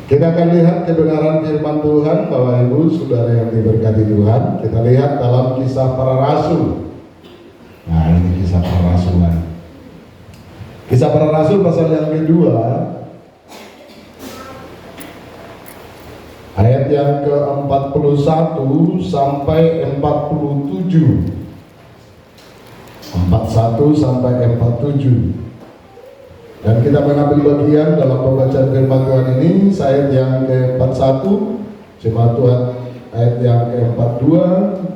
Kita akan lihat kebenaran firman Tuhan, Bapak Ibu, Saudara yang diberkati Tuhan. Kita lihat dalam Kisah Para Rasul. Nah, ini Kisah Para Rasulan. Kisah Para Rasul pasal yang kedua, ayat yang ke-41 sampai 47. 41 sampai 47. Dan kita mengambil bagian dalam pembacaan firman Tuhan ini, ayat yang ke-41, Jemaat Tuhan ayat yang ke-42,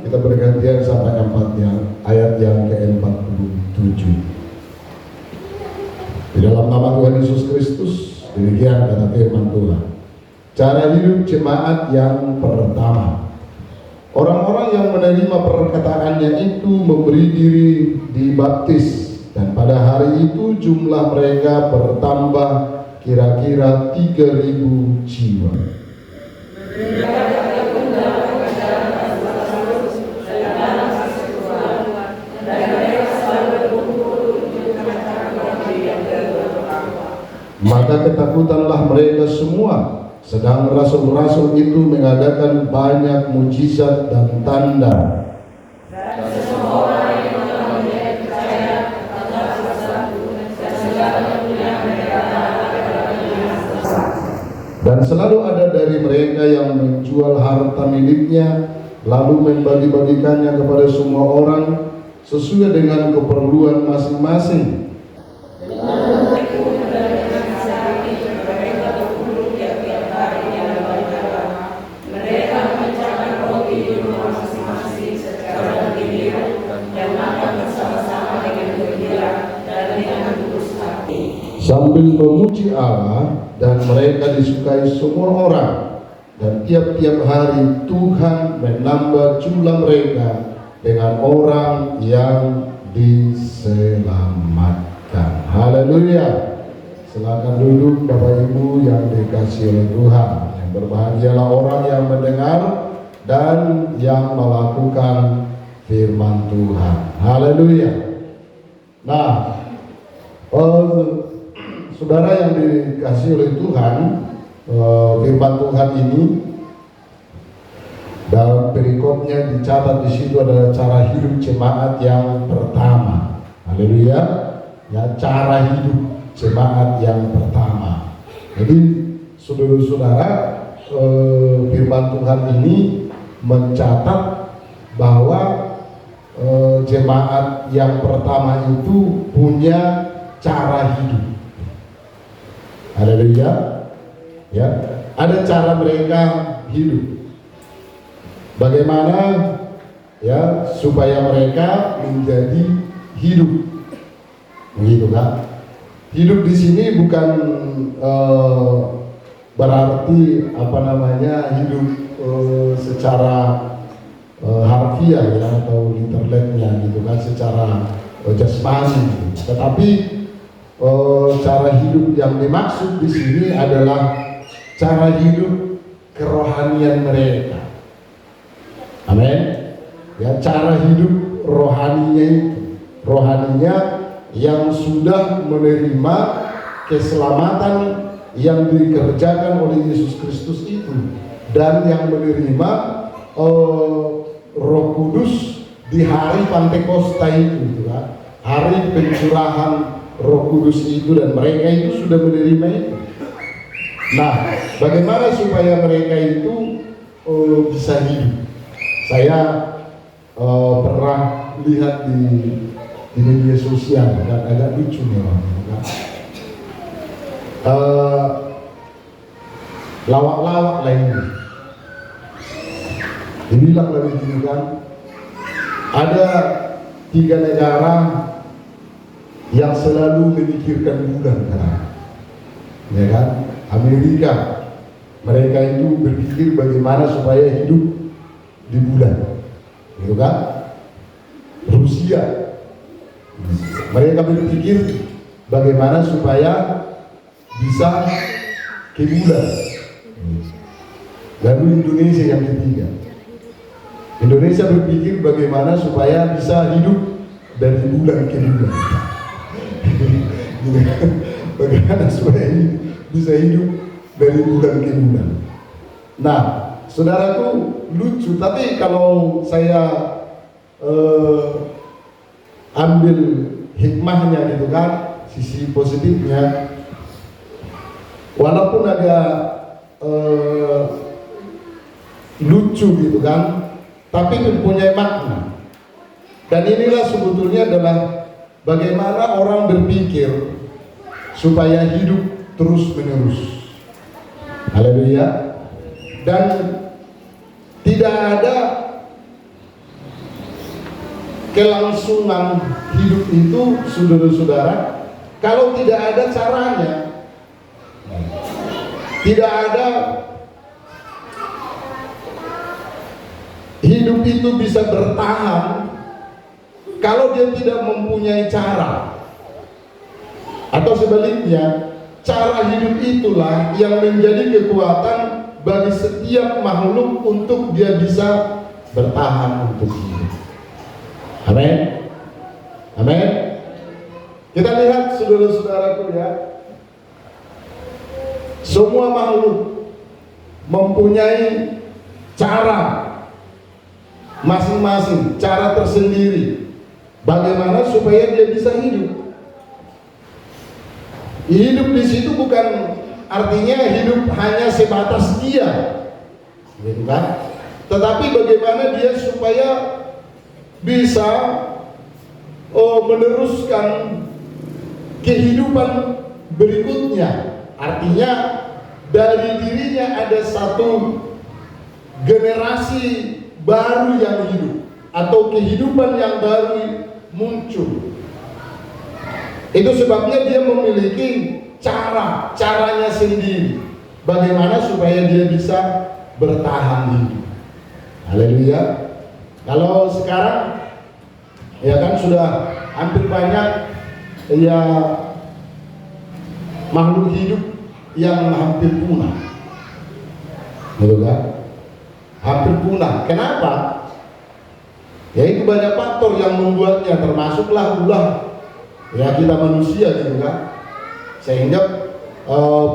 kita bergantian sampai ayat yang ke-47. Di dalam nama Tuhan Yesus Kristus, demikian kata firman Tuhan. Cara hidup jemaat yang pertama. Orang-orang yang menerima perkataannya itu memberi diri dibaptis. Dan pada hari itu jumlah mereka bertambah kira-kira 3.000 jiwa. Maka ketakutanlah mereka semua, sedang rasul-rasul itu mengadakan banyak mujizat dan tanda. Dan selalu ada dari mereka yang menjual harta miliknya, lalu membagi-bagikannya kepada semua orang sesuai dengan keperluan masing-masing. Sambil memuji Allah, dan mereka disukai semua orang, dan tiap-tiap hari Tuhan menambah jumlah mereka dengan orang yang diselamatkan. Haleluya. Silakan duduk Bapak Ibu yang dikasihi oleh Tuhan. Yang berbahagialah orang yang mendengar dan yang melakukan firman Tuhan. Haleluya. Nah, saudara yang dikasihi oleh Tuhan, firman Tuhan ini dalam perikopnya dicatat di situ adalah cara hidup jemaat yang pertama. Haleluya. Ya, cara hidup jemaat yang pertama. Jadi saudara-saudara, firman Tuhan ini mencatat bahwa jemaat yang pertama itu punya cara hidup. Haleluya. Ya, ada cara mereka hidup. Bagaimana ya supaya mereka menjadi hidup. Begitu kan? Hidup di sini bukan berarti hidup secara harfiah ya atau literalnya gitu kan, secara jasmani. Tetapi cara hidup yang dimaksud di sini adalah cara hidup kerohanian mereka. Amin. Ya, cara hidup rohaninya yang sudah menerima keselamatan yang dikerjakan oleh Yesus Kristus itu, dan yang menerima Roh Kudus di hari Pantekosta itu, kan? Hari pencurahan Roh Kudus itu, dan mereka itu sudah menerima itu. Nah, bagaimana supaya mereka itu bisa hidup? Saya pernah lihat di media sosial dan agak lucu memang. Lawak-lawak lainnya. Dibilang lebih gini kan, ada 3 negara yang selalu memikirkan bulan kan, ya kan? Amerika, mereka itu berpikir bagaimana supaya hidup di bulan, gitu kan? Rusia, mereka berpikir bagaimana supaya bisa ke bulan. Lalu Indonesia yang ketiga, Indonesia berpikir bagaimana supaya bisa hidup dari bulan ke bulan. Bagaimana supaya bisa hidup dari bulan ke bulan. Nah, saudaraku, lucu, tapi kalau saya ambil hikmahnya gitu kan, sisi positifnya, walaupun ada lucu gitu kan, tapi mempunyai makna. Dan inilah sebetulnya adalah bagaimana orang berpikir supaya hidup terus menerus. Haleluya. Dan tidak ada kelangsungan hidup itu, saudara-saudara, kalau tidak ada caranya. Tidak ada hidup itu bisa bertahan kalau dia tidak mempunyai cara. Atau sebaliknya, cara hidup itulah yang menjadi kekuatan bagi setiap makhluk untuk dia bisa bertahan untuk hidup. Amin. Amin. Kita lihat saudara-saudaraku ya, semua makhluk mempunyai cara masing-masing, cara tersendiri bagaimana supaya dia bisa hidup. Hidup di situ bukan artinya hidup hanya sebatas dia, gitu kan? Tetapi bagaimana dia supaya bisa meneruskan kehidupan berikutnya. Artinya dari dirinya ada satu generasi baru yang hidup atau kehidupan yang baru muncul. Itu sebabnya dia memiliki caranya sendiri bagaimana supaya dia bisa bertahan hidup. Haleluya. Kalau sekarang ya kan sudah hampir banyak ya makhluk hidup yang hampir punah, gitu kan? Hampir punah. Kenapa? Ya itu banyak faktor yang membuatnya, termasuklah ulah ya kita manusia, gitu kan? Sehingga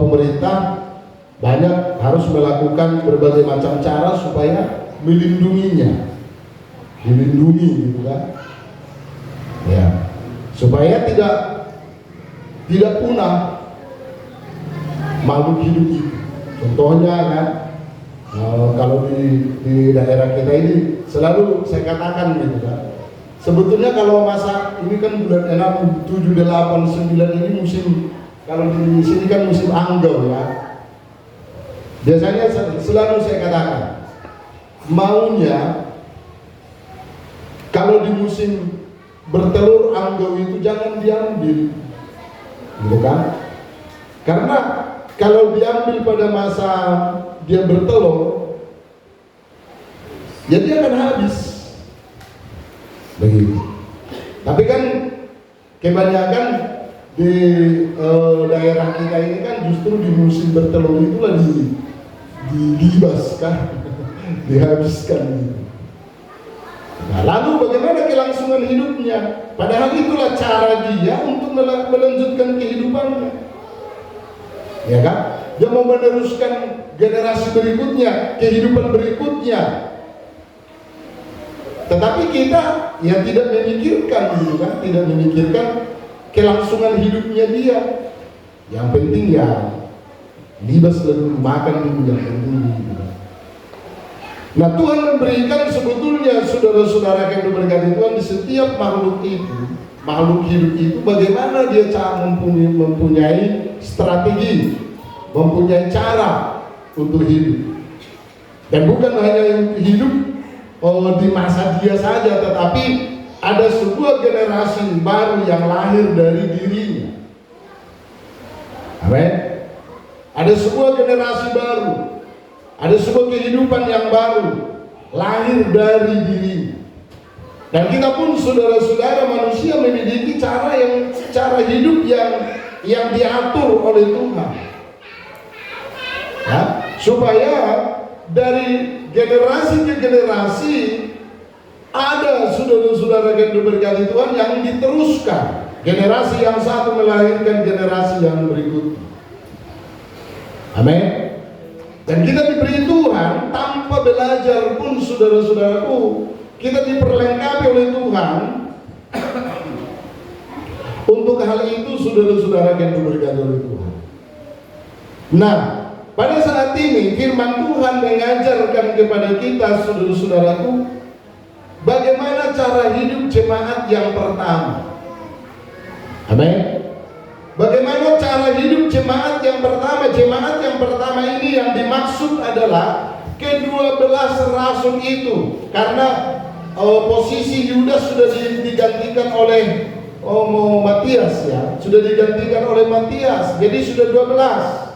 pemerintah banyak harus melakukan berbagai macam cara supaya melindunginya, dilindungi, gitu kan? Ya, supaya tidak punah makhluk hidup itu. Contohnya kan, kalau di daerah kita ini selalu saya katakan gitu kan, sebetulnya kalau masa ini kan bulan 6, 7, 8, 9 ini musim, kalau di sini kan musim anggau ya. Biasanya selalu saya katakan, maunya kalau di musim bertelur anggau itu jangan diambil, gitu kan? Karena kalau diambil pada masa dia bertelur, ya dia akan habis. Begitu. Tapi kan kebanyakan di daerah kita ini kan justru di musim bertelur itulah dibaskan, dihabiskan gitu. Nah, lalu bagaimana kelangsungan hidupnya? Padahal itulah cara dia untuk melanjutkan kehidupannya. Ya kan? Dia mau meneruskan generasi berikutnya, kehidupan berikutnya. Tetapi kita ya tidak memikirkan, gitu kan? Tidak memikirkan kelangsungan hidupnya dia. Yang penting ya libas dulu, makan dulu, yang penting gitu. Nah, Tuhan memberikan sebetulnya saudara-saudara yang diberkati Tuhan di setiap makhluk itu, makhluk hidup itu, bagaimana dia mempunyai strategi, mempunyai cara untuk hidup. Dan bukan hanya hidup di masa dia saja, tetapi ada sebuah generasi baru yang lahir dari dirinya. Amin. Ada sebuah generasi baru, ada sebuah kehidupan yang baru lahir dari dirinya. Dan kita pun saudara-saudara manusia memiliki cara hidup yang diatur oleh Tuhan. Ya, supaya dari generasi ke generasi ada saudara-saudara yang diberkati Tuhan yang diteruskan. Generasi yang satu melahirkan generasi yang berikutnya. Amin. Dan kita diberi Tuhan, tanpa belajar pun saudara-saudaraku, kita diperlengkapi oleh Tuhan untuk hal itu, saudara-saudara yang diberkati oleh Tuhan. Nah, pada saat ini firman Tuhan mengajarkan kepada kita, saudara-saudaraku, bagaimana cara hidup jemaat yang pertama. Amin. Bagaimana cara hidup jemaat yang pertama? Jemaat yang pertama ini yang dimaksud adalah ke-12 rasul itu, karena posisi Yudas sudah digantikan oleh Matias, ya, sudah digantikan oleh Matias, jadi sudah 12.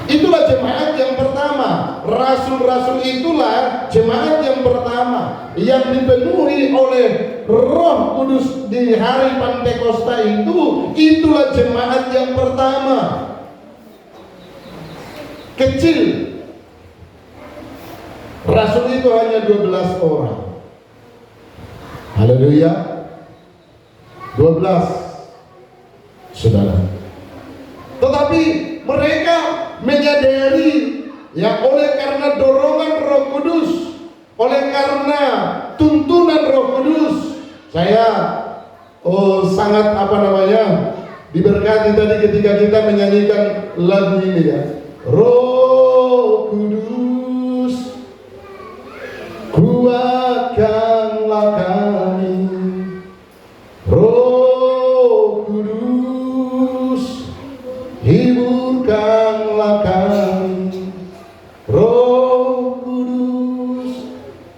Itulah jemaat yang pertama. Rasul-rasul itulah jemaat yang pertama yang dipenuhi oleh Roh Kudus di hari Pantekosta itu. Itulah jemaat yang pertama. Kecil. Rasul itu hanya 12 orang. Haleluya. 12 saudara. Tetapi mereka menyadari, ya, oleh karena dorongan Roh Kudus, oleh karena tuntunan Roh Kudus, saya sangat diberkati tadi ketika kita menyanyikan lagu ini, ya. Roh Kudus, kuatkanlah kami. Roh Kudus, hiburkanlah kami. Roh Kudus,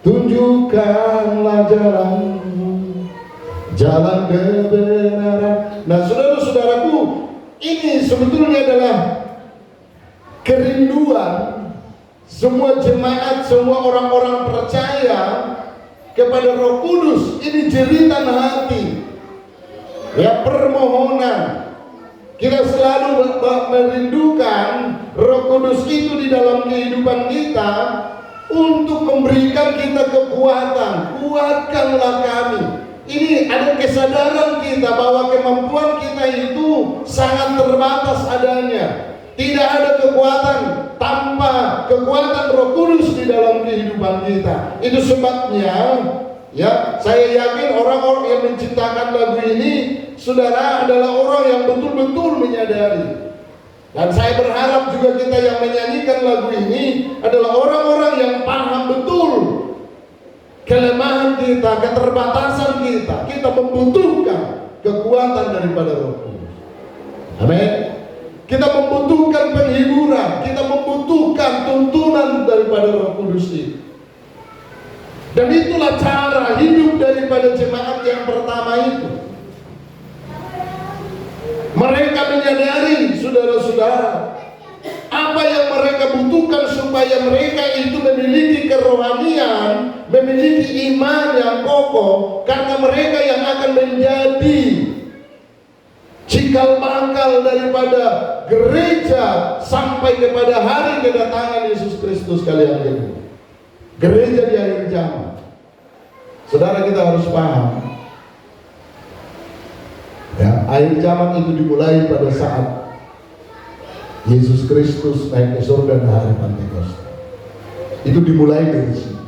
tunjukkanlah jalan-Mu, jalan kebenaran. Nah, saudara-saudaraku, ini sebetulnya adalah kerinduan semua jemaat, semua orang-orang percaya kepada Roh Kudus. Ini jeritan hati, ya, permohonan. Kita selalu merindukan Roh Kudus itu di dalam kehidupan kita untuk memberikan kita kekuatan. Kuatkanlah kami. Ini ada kesadaran kita bahwa kemampuan kita itu sangat terbatas adanya. Tidak ada kekuatan tanpa kekuatan Roh Kudus di dalam kehidupan kita. Itu sebabnya, ya, saya yakin orang-orang yang menciptakan lagu ini, saudara, adalah orang yang betul-betul menyadari. Dan saya berharap juga kita yang menyanyikan lagu ini adalah orang-orang yang paham betul kelemahan kita, keterbatasan kita. Kita membutuhkan kekuatan daripada Roh Kudus. Amin. Kita membutuhkan penghiburan, kita membutuhkan tuntunan daripada Roh Kudus itu. Dan itulah cara hidup daripada jemaat yang pertama itu. Mereka menyadari, saudara-saudara, apa yang mereka butuhkan supaya mereka itu memiliki kerohanian, memiliki iman yang kokoh, karena mereka yang akan menjadi cikal bakal daripada gereja sampai kepada hari kedatangan Yesus Kristus kalian ini. Gereja di akhir zaman. Saudara, kita harus paham, ya, akhir zaman itu dimulai pada saat Yesus Kristus naik ke surga pada hari Pantekosta. Itu dimulai dari sini.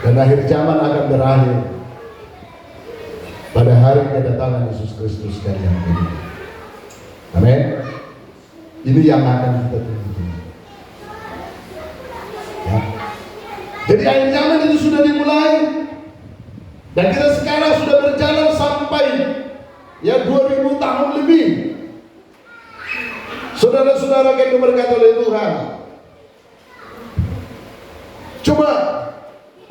Dan akhir zaman akan berakhir pada hari kedatangan Yesus Kristus kalian ini. Amin. Ini yang akan kita tunggu. Ya. Jadi akhir zaman itu sudah dimulai, dan kita sekarang sudah berjalan sampai, ya, 2000 tahun lebih. Saudara-saudara yang diberkati oleh Tuhan, coba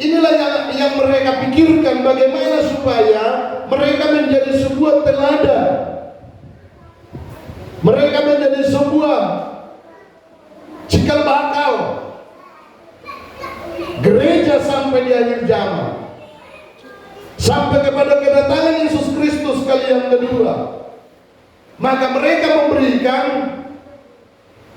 inilah yang mereka pikirkan, bagaimana supaya mereka menjadi sebuah teladan, mereka menjadi sebuah cikal bakal gereja sampai di akhir zaman, sampai kepada kedatangan Yesus Kristus kali yang kedua. Maka mereka memberikan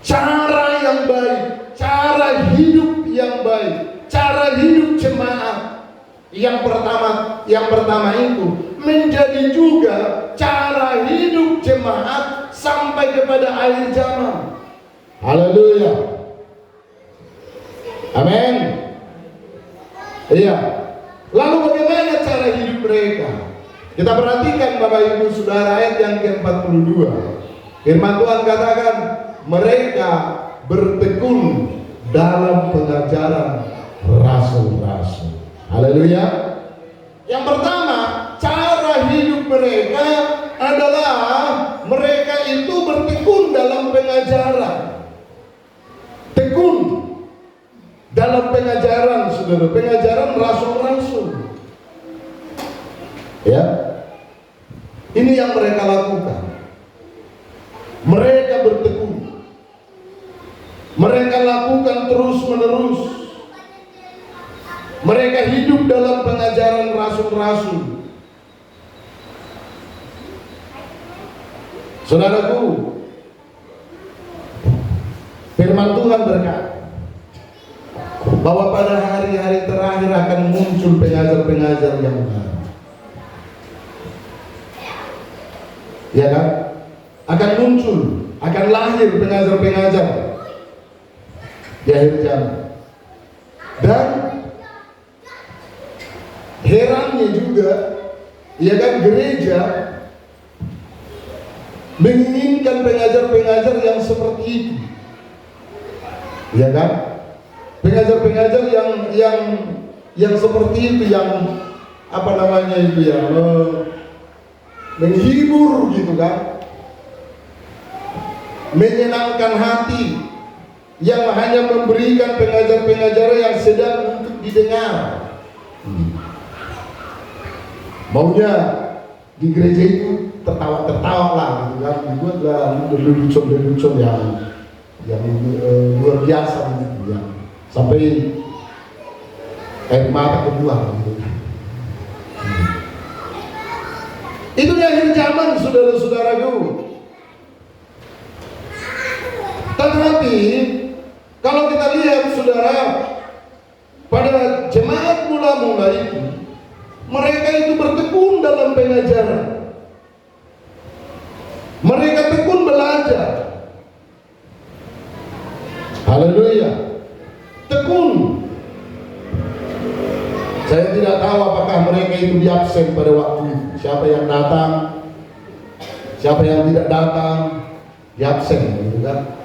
cara yang baik, cara hidup yang baik, cara hidup jemaat yang pertama itu menjadi juga cara hidup jemaat sampai kepada akhir zaman. Haleluya. Amin. Iya. Lalu bagaimana cara hidup mereka? Kita perhatikan Bapak Ibu Saudara ayat yang ke-42. Firman Tuhan katakan, mereka bertekun dalam pengajaran rasul-rasul. Haleluya. Yang pertama, cara hidup mereka adalah mereka itu bertekun dalam pengajaran. Tekun dalam pengajaran, saudara, pengajaran rasul-rasul. Ya, ini yang mereka lakukan. Mereka bertekun. Mereka lakukan terus-menerus. Mereka hidup dalam pengajaran rasul-rasul. Saudaraku, firman Tuhan berkata bahwa pada hari-hari terakhir akan muncul pengajar-pengajar yang baru. Ya kan? Akan muncul, akan lahir pengajar-pengajar di akhir zaman. Dan herannya juga, ya kan, gereja menginginkan pengajar-pengajar yang seperti itu. Ya kan? Pengajar-pengajar yang seperti itu, yang apa namanya itu, yang menghibur gitu kan, menyenangkan hati, yang hanya memberikan pengajar-pengajar yang sedang untuk didengar. Maunya di gereja itu tertawa-tertawa lah gitu kan, dibuatlah lelucon-lelucon yang luar biasa gitu ya, sampai air mata keluar gitu. Itu di akhir zaman, saudara-saudaraku. Tetapi kalau kita lihat, saudara, pada jemaat mula-mula itu, mereka itu bertekun dalam pengajaran. Mereka tekun belajar. Haleluya. Tekun. Saya tidak tahu apakah mereka itu diabsen pada waktu itu. Siapa yang datang, siapa yang tidak datang, diabsen, gitu kan.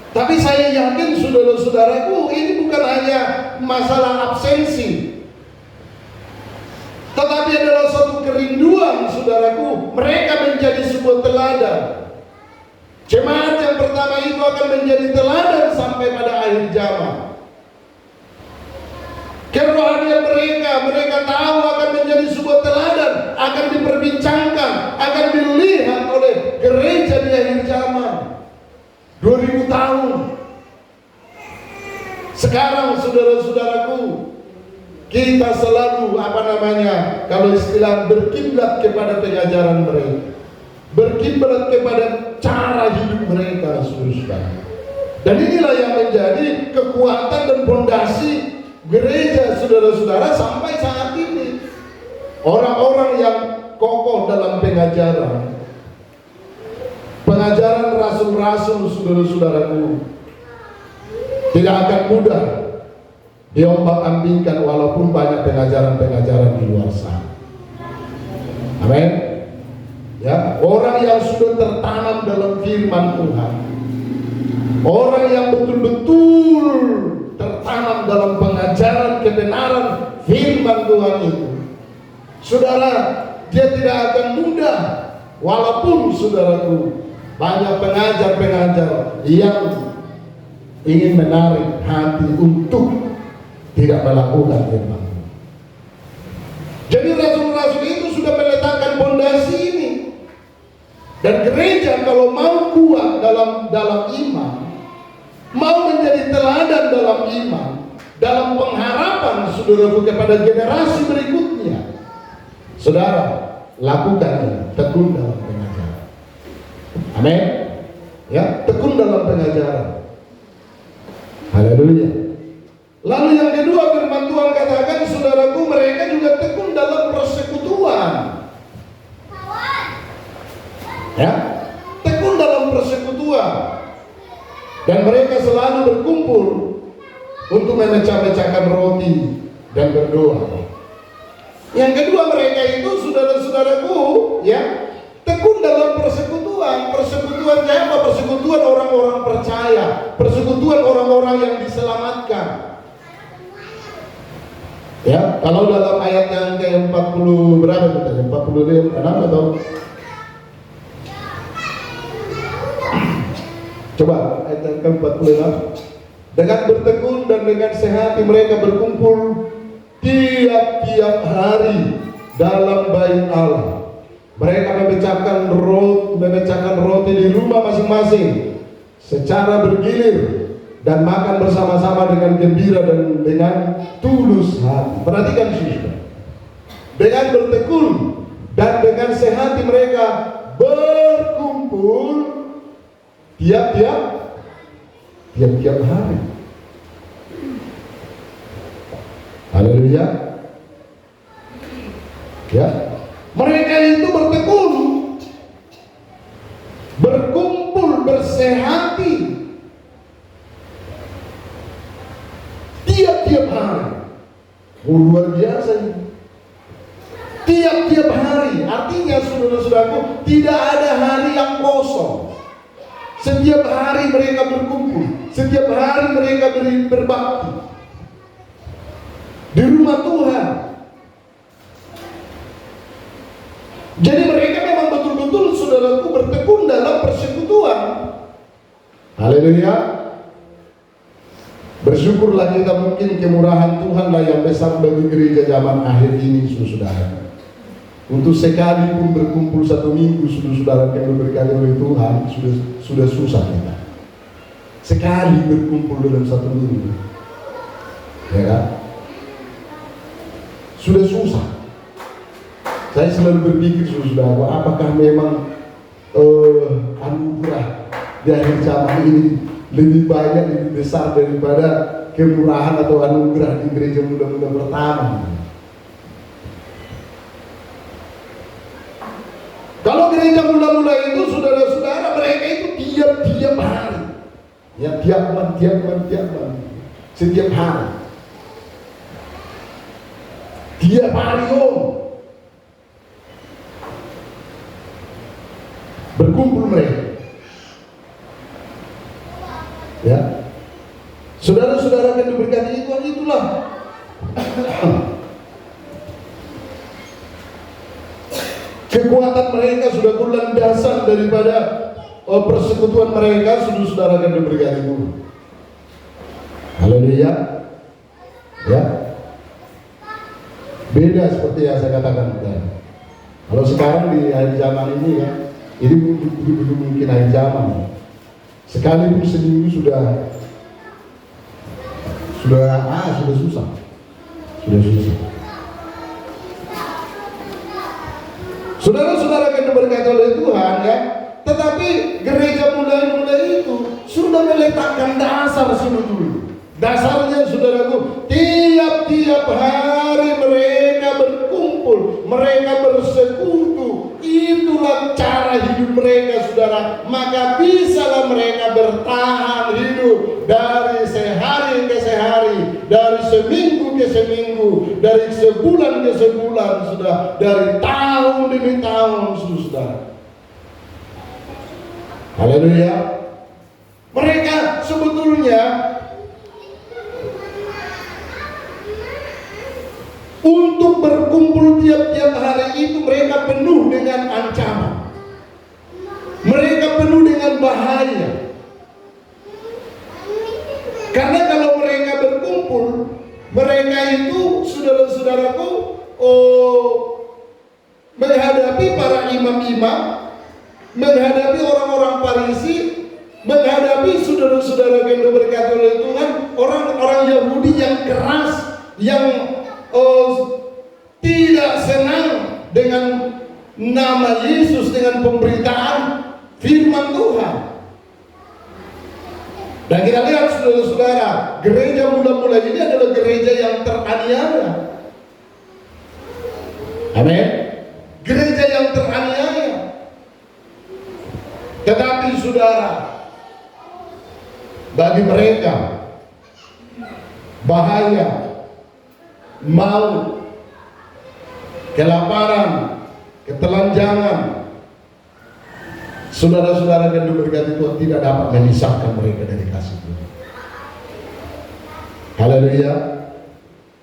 Tapi saya yakin, saudara-saudaraku, ini bukan hanya masalah absensi, tetapi adalah suatu kerinduan, saudaraku. Mereka menjadi sebuah teladan. Jemaat yang pertama itu akan menjadi teladan sampai pada akhir zaman. Kerohanian mereka tahu akan menjadi sebuah teladan, akan diperbincangkan, akan dilihat oleh gereja di akhir zaman. 2000 tahun. Sekarang, saudara-saudaraku, kita selalu kalau istilah berkiblat kepada pengajaran mereka, berkiblat kepada cara hidup mereka, saudara. Dan inilah yang menjadi kekuatan dan fondasi gereja, saudara-saudara, sampai saat ini. Orang-orang yang kokoh dalam pengajaran rasul-rasul, saudara-saudaraku, tidak akan mudah diombak-ambingkan walaupun banyak pengajaran-pengajaran di luar sana. Amin. Ya, orang yang sudah tertanam dalam firman Tuhan, orang yang betul-betul tertanam dalam pengajaran kebenaran firman Tuhan itu, saudara, dia tidak akan mudah walaupun, saudaraku, banyak pengajar-pengajar yang ingin menarik hati untuk tidak melakukan firman. Jadi rasul-rasul itu sudah meletakkan fondasi ini. Dan gereja kalau mau kuat dalam iman, mau menjadi teladan dalam iman, dalam pengharapan, saudaraku, kepada generasi berikutnya, saudara, lakukan tekun dalam pengajaran. Amin. Ya, tekun dalam pengajaran. Haleluya. Lalu yang kedua, firman Tuhan katakan, saudaraku, mereka juga tekun dalam persekutuan. Ya, Dan mereka selalu berkumpul untuk memecah-mecahkan roti dan berdoa. Yang kedua, mereka itu saudara-saudaraku ya, tekun dalam persekutuan. Persekutuan siapa? Persekutuan orang-orang percaya, persekutuan orang-orang yang diselamatkan. Ya, kalau dalam ayat yang ke-40 berapa kita? 46 atau coba ayat yang ke-46. Dengan bertekun dan dengan sehati mereka berkumpul tiap-tiap hari dalam bait Allah. Mereka memecahkan roti di rumah masing-masing secara bergilir dan makan bersama-sama dengan gembira dan dengan tulus hati. Perhatikan saudara. Dengan bertekun dan dengan sehati mereka berkumpul tiap-tiap hari. Haleluya. Ya, mereka itu bertekun, berkumpul, bersehati tiap-tiap hari. Luar biasa ini. Tiap-tiap hari, artinya saudara-saudaraku, tidak ada hari yang kosong. Setiap hari mereka berkumpul, setiap hari mereka berbakti di rumah Tuhan. Jadi mereka memang betul-betul saudaraku bertekun dalam persekutuan. Haleluya. Bersyukurlah kita, mungkin kemurahan Tuhanlah yang besar bagi gereja zaman akhir ini, saudara. Untuk sekali pun berkumpul satu minggu, saudara yang diberkati oleh Tuhan, sudah susah kita. Sekali berkumpul dalam satu minggu, ya kan? Sudah susah. Saya selalu berpikir, saudara, apakah memang anugerah di akhir zaman ini lebih banyak, lebih besar daripada kemurahan atau anugerah di gereja muda-muda pertama? Kalau gereja mula-mula itu, saudara-saudara, mereka itu tiap-tiap hari, ya tiap hari, setiap hari, tiap hari berkumpul mereka. Ya, saudara-saudara yang diberkati Tuhan, itulah kekuatan mereka sudah berlandasan daripada persekutuan mereka, saudara yang diberkati Tuhan. Haleluya. Ya, beda seperti yang saya katakan tadi. Kalau sekarang di akhir zaman ini ya, ini belum mungkin akhir zaman. Sekalipun seminggu sudah susah. Saudara-saudara yang diberkati oleh Tuhan ya, tetapi gereja muda-muda itu sudah meletakkan dasar dulu. Dasarnya, saudaraku, tiap-tiap hari mereka berkumpul, mereka bersekutu. Itulah cara hidup mereka, saudara. Maka bisalah mereka bertahan hidup dari sehari ke sehari, dari seminggu ke seminggu, dari sebulan ke sebulan, sudah, dari tahun demi tahun, saudara. Haleluya. Mereka sebetulnya untuk berkumpul tiap-tiap hari itu mereka penuh dengan ancaman. Mereka penuh dengan bahaya. Karena kalau mereka berkumpul, mereka itu, saudara-saudaraku, menghadapi para imam-imam, menghadapi orang-orang Farisi, menghadapi saudara-saudara yang diberkati oleh Tuhan, orang-orang Yahudi yang keras, yang tidak senang dengan nama Yesus, dengan pemberitaan firman Tuhan. Dan kita lihat, saudara-saudara, gereja mula-mula ini adalah gereja yang teraniaya. Amin. Gereja yang teraniaya. Tetapi saudara, bagi mereka bahaya, maut, kelaparan, ketelanjangan, saudara-saudara yang diberkati Tuhan, tidak dapat memisahkan mereka dari kasih Tuhan. Haleluya.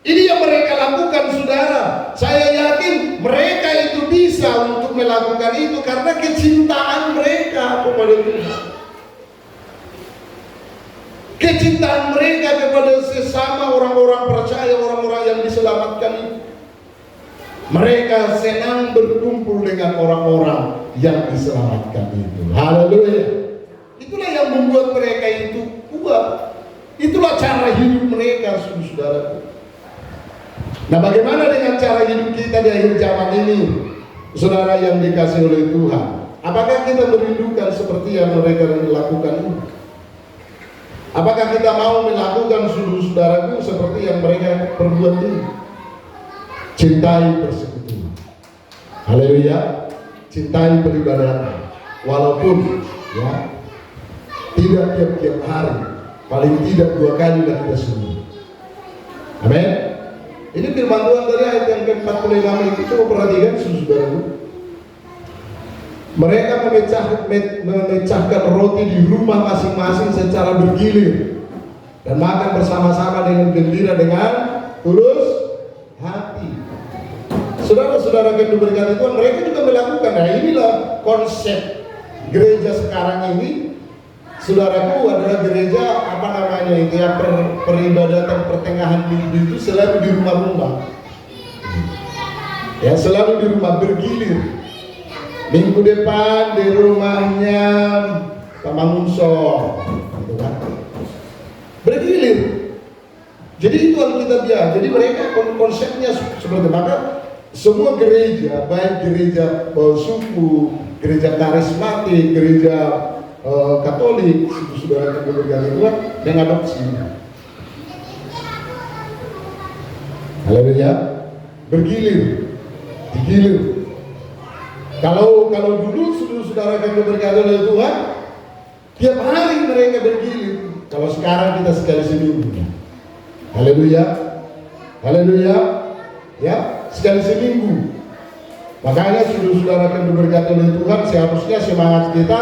Ini yang mereka lakukan, saudara. Saya yakin mereka itu bisa untuk melakukan itu karena kecintaan mereka kepada Tuhan. Kecintaan mereka kepada sesama orang-orang percaya, orang-orang yang diselamatkan itu. Mereka senang berkumpul dengan orang-orang yang diselamatkan itu. Haleluya. Itulah yang membuat mereka itu kuat. Itulah cara hidup mereka, saudara. Nah, bagaimana dengan cara hidup kita di akhir zaman ini, saudara yang dikasihi oleh Tuhan? Apakah kita merindukan seperti yang mereka lakukan ini? Apakah kita mau melakukan, saudaraku, seperti yang mereka perbuat ini? Cintai persekutuan. Haleluya. Cintai peribadatan. Walaupun ya tidak tiap-tiap hari, paling tidak 2 kali lah kita semua. Amin. Ini firman Tuhan dari ayat yang ke-46 itu, coba perhatikan saudaraku. Mereka memecahkan roti di rumah masing-masing secara bergilir dan makan bersama-sama dengan gembira, dengan tulus hati. Saudara-saudara yang diberkati Tuhan, mereka juga melakukan. Nah, inilah konsep gereja sekarang ini, saudaraku, adalah gereja apa namanya itu ya, peribadatan pertengahan minggu itu selalu di rumah-rumah. Ya, selalu di rumah, bergilir. Minggu depan di rumahnya Pak Mangunso, gitu kan? Bergilir. Jadi itu Alkitabiah. Jadi mereka konsepnya seperti maka semua gereja, baik gereja suku, gereja karismatik, gereja Katolik, saudara yang berganti Tuhan, mengadopsi. Haleluya. Bergilir, digilir. Kalau dulu saudara yang berganti oleh Tuhan, tiap hari mereka bergilir. Kalau sekarang kita sekali seminggu. Haleluya. Haleluya. Ya, sekali seminggu. Makanya saudara yang berganti oleh Tuhan, seharusnya semangat kita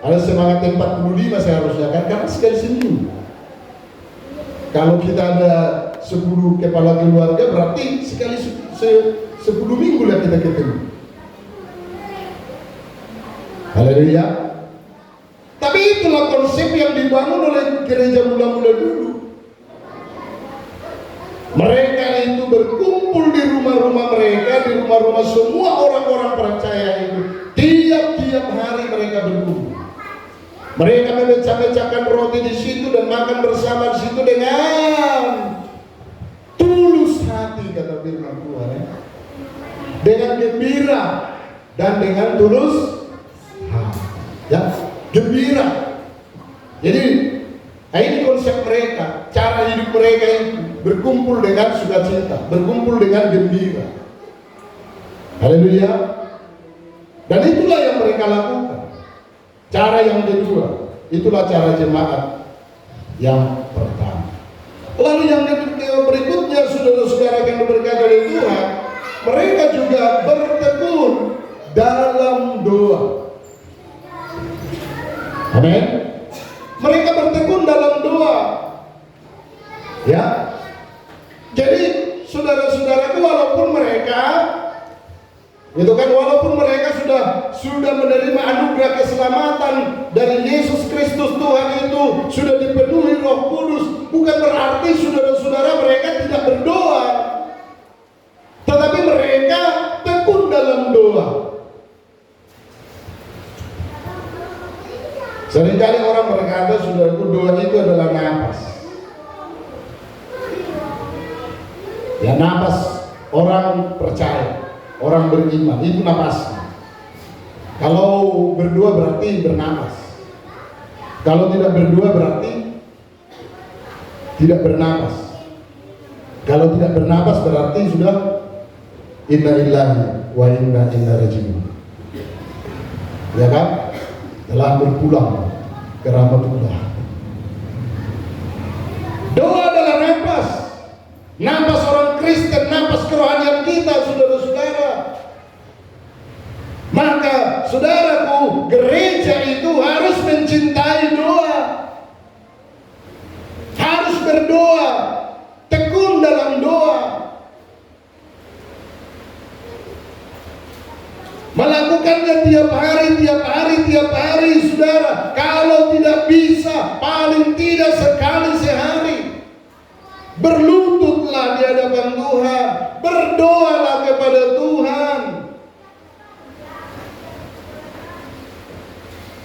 ada semangat 45 seharusnya kan, karena sekali seminggu. Kalau kita ada 10 kepala keluarga, berarti sekali 10 minggu lah kita ketemu. Haleluya. Tapi itulah konsep yang dibangun oleh gereja mula-mula dulu. Mereka itu berkumpul di rumah-rumah mereka, di rumah-rumah semua orang-orang percaya itu. Tiap-tiap hari mereka berkumpul. Mereka memecah-mecahkan roti di situ dan makan bersama di situ dengan tulus hati, kata firman Tuhan, ya. Dengan gembira dan dengan tulus hati, ya, gembira. Jadi ini konsep mereka, cara hidup mereka itu berkumpul dengan sukacita, berkumpul dengan gembira. Haleluya. Dan itulah yang mereka lakukan. Cara yang kedua, itulah cara jemaat yang pertama. Lalu yang berikutnya, saudara-saudara yang diberkati oleh Tuhan, mereka juga bertekun dalam doa. Amin. Mereka bertekun dalam doa. Ya. Jadi saudara-saudaraku, walaupun mereka itu kan, walaupun mereka sudah menerima anugerah keselamatan dari Yesus Kristus Tuhan itu, sudah dipenuhi Roh Kudus, bukan berarti saudara-saudara mereka tidak berdoa, tetapi mereka tekun dalam doa. Seringkali orang berkata, saudaraku, doa itu adalah napas. Ya, napas orang percaya, orang beriman, itu napasnya. Kalau berdoa berarti bernapas. Kalau tidak berdoa berarti tidak bernapas. Kalau tidak bernapas berarti sudah inna lillahi wa inna ilaihi raji'un. Ya kan? Telah berpulang ke rahmatullah. napas orang Kristen, napas kerohanian kita, saudara-saudara. Maka saudaraku, gereja itu harus mencintai doa, harus berdoa, tekun dalam doa, melakukannya tiap hari, saudara. Kalau tidak bisa, paling tidak sekali sehari, berlututlah di hadapan Tuhan, berdoalah kepada Tuhan.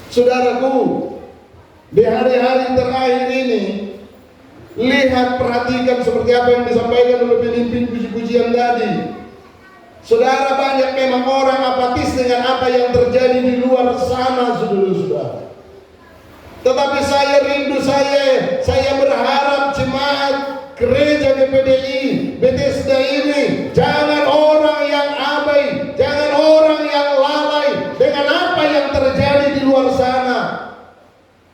Saudaraku, di hari-hari terakhir ini, lihat, perhatikan seperti apa yang disampaikan oleh pemimpin puji-pujian tadi. Saudara, banyak memang orang apatis dengan apa yang terjadi di luar sana, saudara-saudara. Tetapi saya rindu, saya berharap jemaat gereja GPDI Bethesda ini jangan orang yang abai, jangan orang yang lalai dengan apa yang terjadi di luar sana.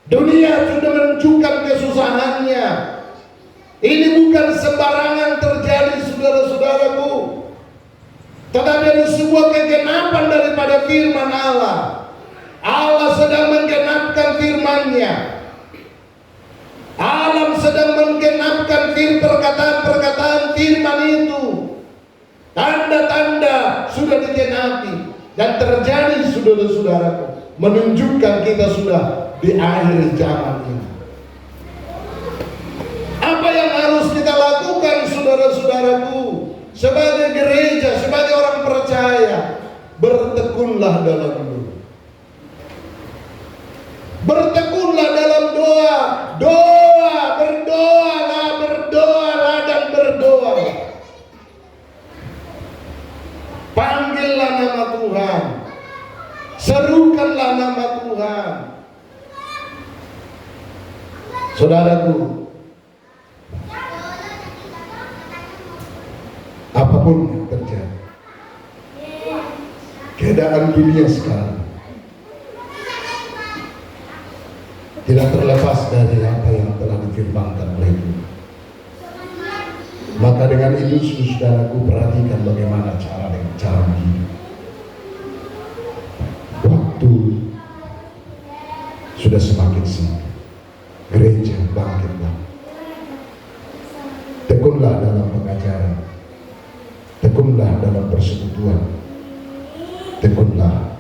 Dunia sudah menunjukkan kesusahannya. Ini bukan sembarangan terjadi, saudara-saudaraku, tetapi ada sebuah kegenapan daripada firman Allah. Allah sedang menggenapkan firman-Nya. Alam sedang menggenapkan perkataan-perkataan firman itu. Tanda-tanda sudah digenapi dan terjadi, saudara-saudaraku, menunjukkan kita sudah di akhir zaman ini. Apa yang harus kita lakukan, saudara-saudaraku, sebagai gereja, sebagai orang percaya? Bertekunlah dalam doa. Bertekunlah dalam doa. Berdoalah dan berdoa. Panggillah nama Tuhan. Serukanlah nama Tuhan. Saudaraku, apapun yang terjadi, keadaan dunia sekarang tidak terlepas dari apa yang telah difirmankan oleh Tuhan. Maka dengan itu, saudaraku, perhatikan bagaimana cara hidup. Waktu sudah semakin singkat. Gereja bangkitlah. Tekunlah dalam pengajaran. Tekunlah dalam persekutuan. Tekunlah